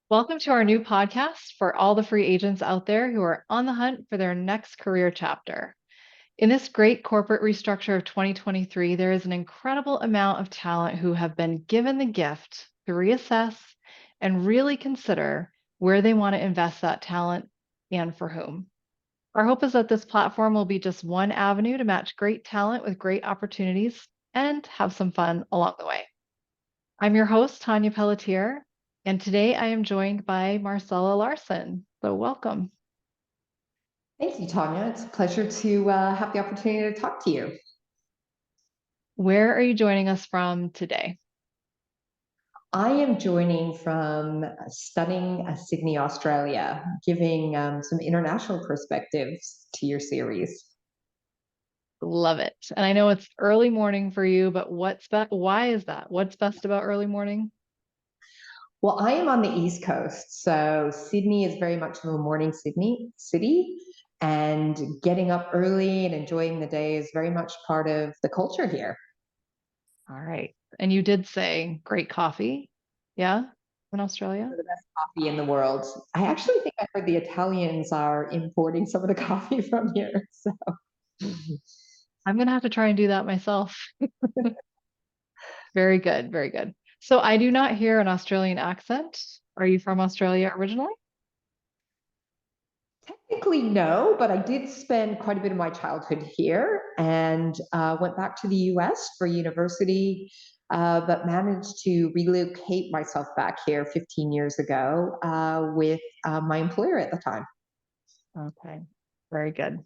Welcome to our new podcast for all the free agents out there who are on the hunt for their next career chapter. In this great corporate restructure of 2023, there is an incredible amount of talent who have been given the gift to reassess and really consider where they want to invest that talent and for whom. Our hope is that this platform will be just one avenue to match great talent with great opportunities and have some fun along the way. I'm your host, Tanya Pelletier, and today I am joined by Marcella Larsen. So, welcome. Thank you, Tanya. It's a pleasure to have the opportunity to talk to you. Where are you joining us from today? I am joining from stunning Sydney, Australia, giving some international perspectives to your series. Love it. And I know it's early morning for you, but why is that? What's best about early morning? Well, I am on the East Coast, so Sydney is very much of a morning Sydney city, and getting up early and enjoying the day is very much part of the culture here. All right. And you did say great coffee. Yeah, in Australia? The best coffee in the world. I actually think I heard the Italians are importing some of the coffee from here. So I'm going to have to try and do that myself. Very good. Very good. So I do not hear an Australian accent. Are you from Australia originally? technically, no, but I did spend quite a bit of my childhood here and went back to the US for university, but managed to relocate myself back here 15 years ago with my employer at the time. Okay. Very good.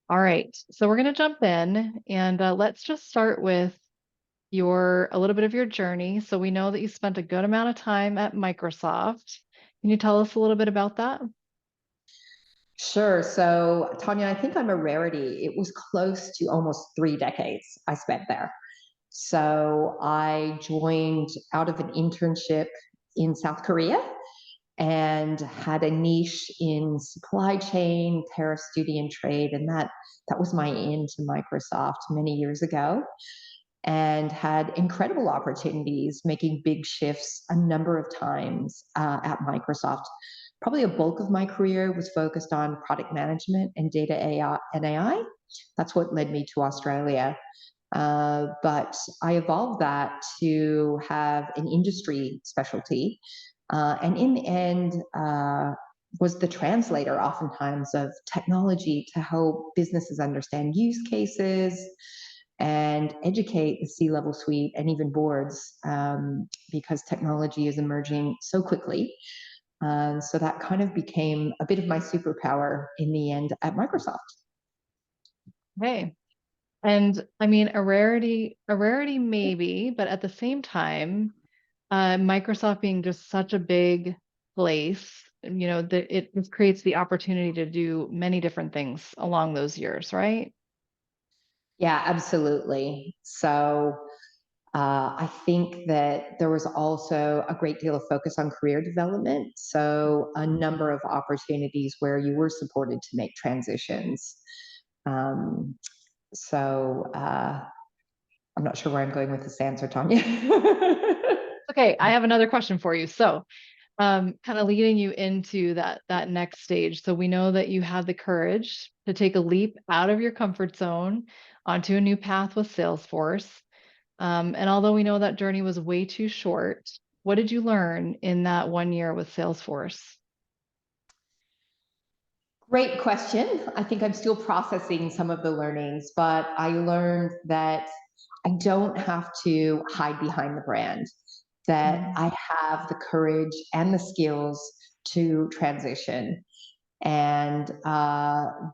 All right. So we're going to jump in and let's just start with a little bit of your journey. So we know that you spent a good amount of time at Microsoft. Can you tell us a little bit about that? Sure. So, Tanya, I think I'm a rarity. It was close to almost 3 decades I spent there. So, I joined out of an internship in South Korea and had a niche in supply chain, tariffs, duty, and trade, and that was my in to Microsoft many years ago, and had incredible opportunities, making big shifts a number of times at Microsoft. Probably a bulk of my career was focused on product management and data AI and AI. That's what led me to Australia. But I evolved that to have an industry specialty, and in the end, was the translator oftentimes of technology to help businesses understand use cases and educate the C-level suite and even boards, because technology is emerging so quickly. So that kind of became a bit of my superpower in the end at Microsoft. Hey. And I mean, a rarity maybe, but at the same time, Microsoft being just such a big place, that it just creates the opportunity to do many different things along those years, right? Yeah, absolutely. So I think that there was also a great deal of focus on career development. So, a number of opportunities where you were supported to make transitions. Um, so, I'm not sure where I'm going with this answer, Tanya. Okay, I have another question for you. So, kind of leading you into that next stage. So we know that you had the courage to take a leap out of your comfort zone onto a new path with Salesforce. And although we know that journey was way too short, what did you learn in that 1 year with Salesforce? Great question. I think I'm still processing some of the learnings, but I learned that I don't have to hide behind the brand, that Mhm. I have the courage and the skills to transition, and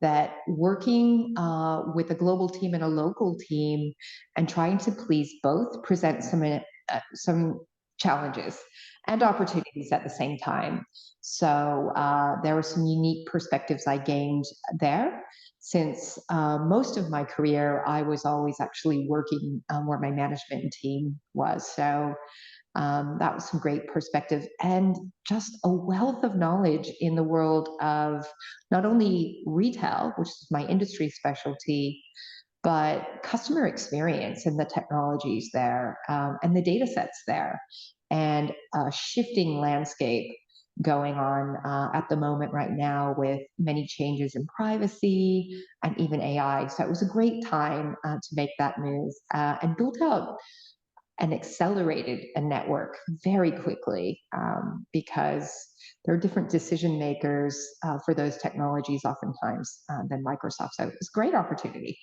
that working with a global team and a local team and trying to please both present some challenges and opportunities at the same time. So there were some unique perspectives I gained there. Since most of my career, I was always actually working where my management team was. So that was some great perspective and just a wealth of knowledge in the world of not only retail, which is my industry specialty, but customer experience and the technologies there, and the data sets there, and a shifting landscape going on at the moment right now with many changes in privacy and even AI. So it was a great time to make that move and build out and accelerated a network very quickly because there are different decision makers for those technologies oftentimes than Microsoft. So it was a great opportunity.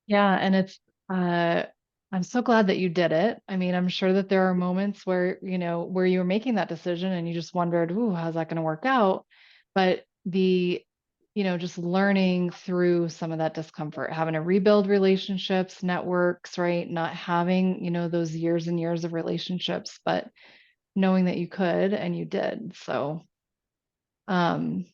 Yeah, and uh I'm so glad that you did it. I mean, I'm sure that there are moments where, where you were making that decision and you just wondered, "Ooh, how's that going to work out?" But just learning through some of that discomfort, having to rebuild relationships, networks, right? Not having, those years and years of relationships, but knowing that you could and you did. So, um,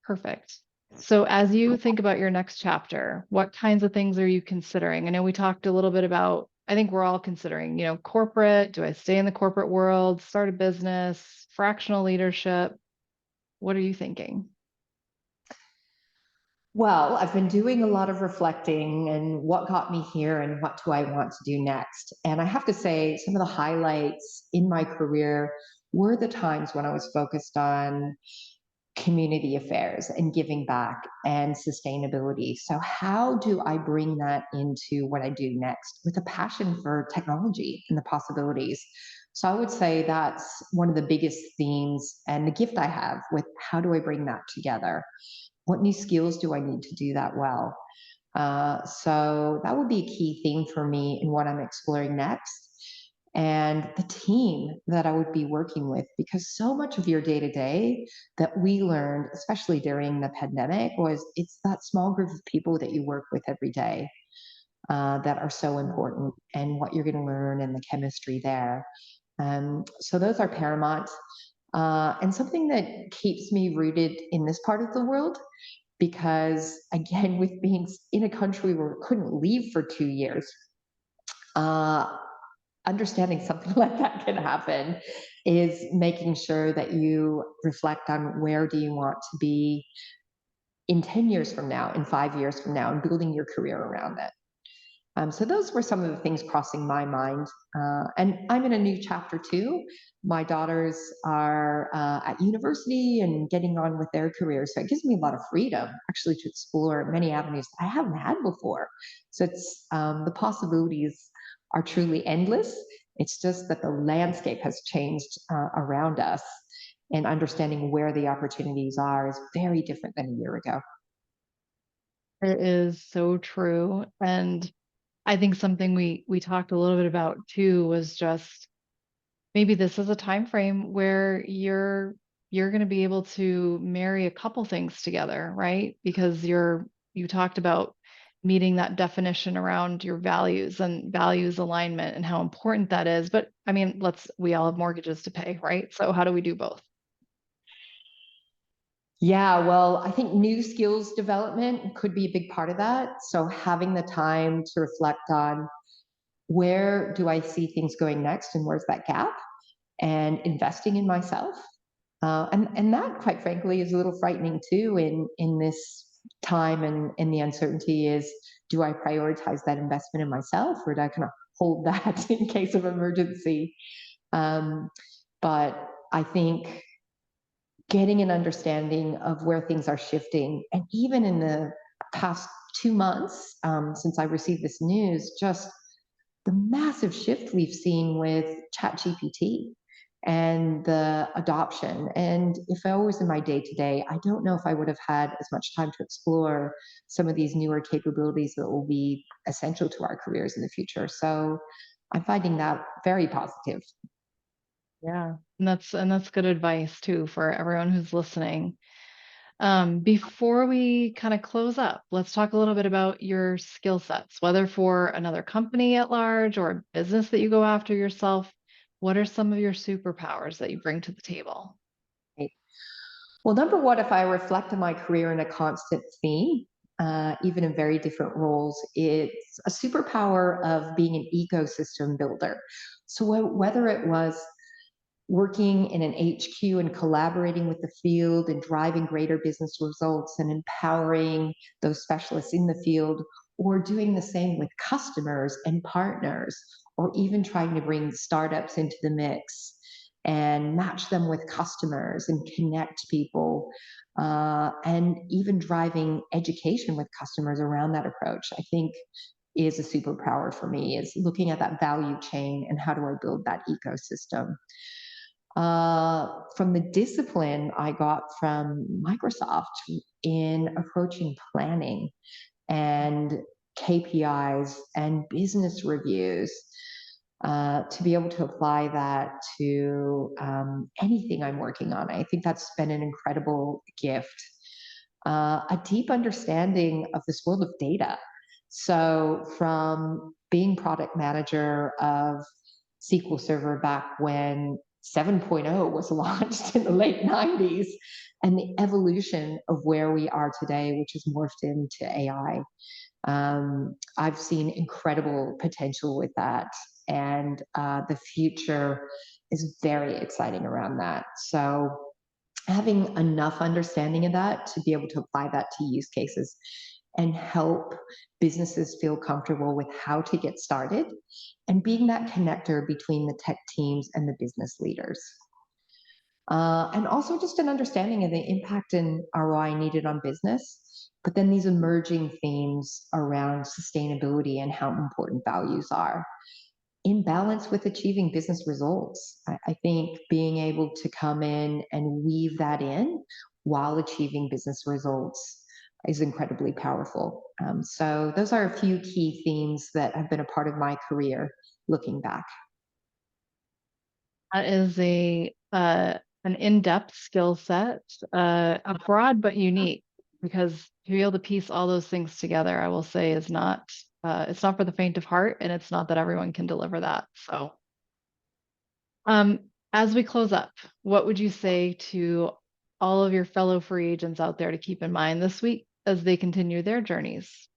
perfect. So, as you think about your next chapter, what kinds of things are you considering? I know we talked a little bit about, I think we're all considering, corporate. Do I stay in the corporate world, start a business, fractional leadership? What are you thinking? Well, I've been doing a lot of reflecting and what got me here and what do I want to do next. And I have to say, some of the highlights in my career were the times when I was focused on community affairs and giving back and sustainability. So, how do I bring that into what I do next with a passion for technology and the possibilities? So, I would say that's one of the biggest themes and the gift I have with how do I bring that together? What new skills do I need to do that well? So that would be a key theme for me in what I'm exploring next. And the team that I would be working with, because so much of your day to day that we learned, especially during the pandemic, was it's that small group of people that you work with every day that are so important and what you're going to learn and the chemistry there. So those are paramount. And something that keeps me rooted in this part of the world because again with being in a country where we couldn't leave for 2 years uh, understanding something like that can happen is making sure that you reflect on where do you want to be in 10 years from now, in 5 years from now, and building your career around it. So those were some of the things crossing my mind. And I'm in a new chapter too. My daughters are at university and getting on with their careers. So it gives me a lot of freedom actually to explore many avenues that I haven't had before. So it's the possibilities are truly endless. It's just that the landscape has changed around us, and understanding where the opportunities are is very different than a year ago. It is so true. And I think something we talked a little bit about too was just maybe this is a time frame where you're going to be able to marry a couple things together, right? Because you talked about meeting that definition around your values and values alignment and how important that is. But I mean, we all have mortgages to pay, right? So how do we do both? Yeah, well, I think new skills development could be a big part of that. So having the time to reflect on where do I see things going next and where's that gap, and investing in myself. And that, quite frankly, is a little frightening too in this time and in the uncertainty is do I prioritize that investment in myself or do I kind of hold that in case of emergency? Um, but I think getting an understanding of where things are shifting. And even in the past 2 months since I received this news, just the massive shift we've seen with ChatGPT and the adoption. And if I was in my day to day, I don't know if I would have had as much time to explore some of these newer capabilities that will be essential to our careers in the future. So I'm finding that very positive. Yeah. And that's good advice too for everyone who's listening. Before we kind of close up, let's talk a little bit about your skill sets, whether for another company at large or a business that you go after yourself. What are some of your superpowers that you bring to the table? Well, number one, if I reflect on my career in a constant theme, even in very different roles, it's a superpower of being an ecosystem builder. So whether it was working in an HQ and collaborating with the field and driving greater business results and empowering those specialists in the field, or doing the same with customers and partners, or even trying to bring startups into the mix and match them with customers and connect people, and even driving education with customers around that approach, I think is a superpower for me, is looking at that value chain and how do I build that ecosystem. From the discipline I got from Microsoft in approaching planning and KPIs and business reviews, to be able to apply that to anything I'm working on. I think that's been an incredible gift. A deep understanding of this world of data. So, from being product manager of SQL Server back when 7.0 was launched in the late 90s, and the evolution of where we are today, which has morphed into AI. I've seen incredible potential with that, and the future is very exciting around that. So, having enough understanding of that to be able to apply that to use cases and help businesses feel comfortable with how to get started, and being that connector between the tech teams and the business leaders. And also just an understanding of the impact and ROI needed on business, but then these emerging themes around sustainability and how important values are in balance with achieving business results. I think being able to come in and weave that in while achieving business results is incredibly powerful. So those are a few key themes that have been a part of my career looking back. That is a an in-depth skill set, broad but unique, because to be able to piece all those things together, I will say, is not it's not for the faint of heart, and it's not that everyone can deliver that. So, as we close up, what would you say to all of your fellow free agents out there to keep in mind this week as they continue their journeys?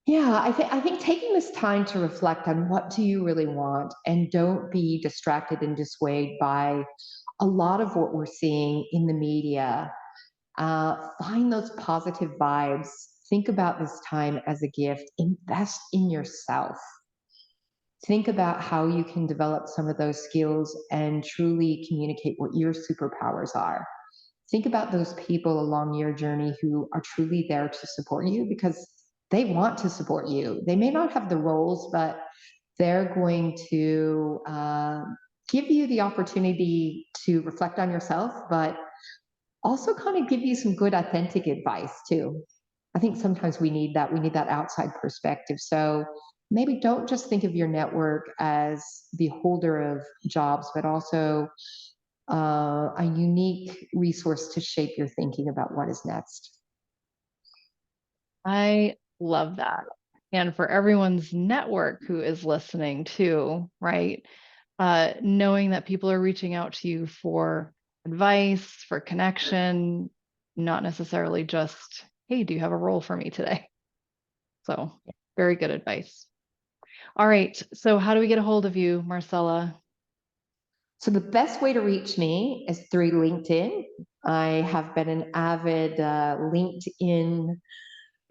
Yeah, I think taking this time to reflect on what do you really want, and don't be distracted and dissuaded by a lot of what we're seeing in the media. Find those positive vibes. Think about this time as a gift. Invest in yourself. Think about how you can develop some of those skills and truly communicate what your superpowers are. Think about those people along your journey who are truly there to support you, because they want to support you. They may not have the roles, but they're going to give you the opportunity to reflect on yourself, but also kind of give you some good, authentic advice too. I think sometimes we need that. We need that outside perspective. So maybe don't just think of your network as the holder of jobs, but also a unique resource to shape your thinking about what is next. I love that. And for everyone's network who is listening too, right? Knowing that people are reaching out to you for advice, for connection, not necessarily just, hey, do you have a role for me today? So, very good advice. All right. So, how do we get a hold of you, Marcella? So the best way to reach me is through LinkedIn. I have been an avid LinkedIn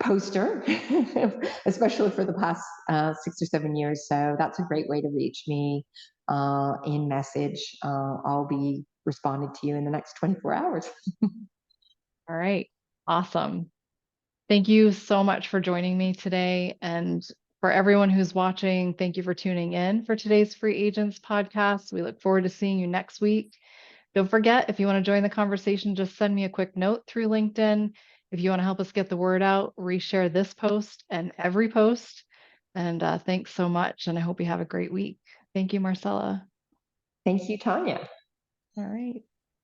poster, especially for the past 6 or 7 years. So that's a great way to reach me in message. I'll be responding to you in the next 24 hours. All right. Awesome. Thank you so much for joining me today. And for everyone who's watching, thank you for tuning in for today's Free Agents podcast. We look forward to seeing you next week. Don't forget, if you want to join the conversation, just send me a quick note through LinkedIn. If you want to help us get the word out, reshare this post and every post. And thanks so much. And I hope you have a great week. Thank you, Marcella. Thank you, Tanya. All right.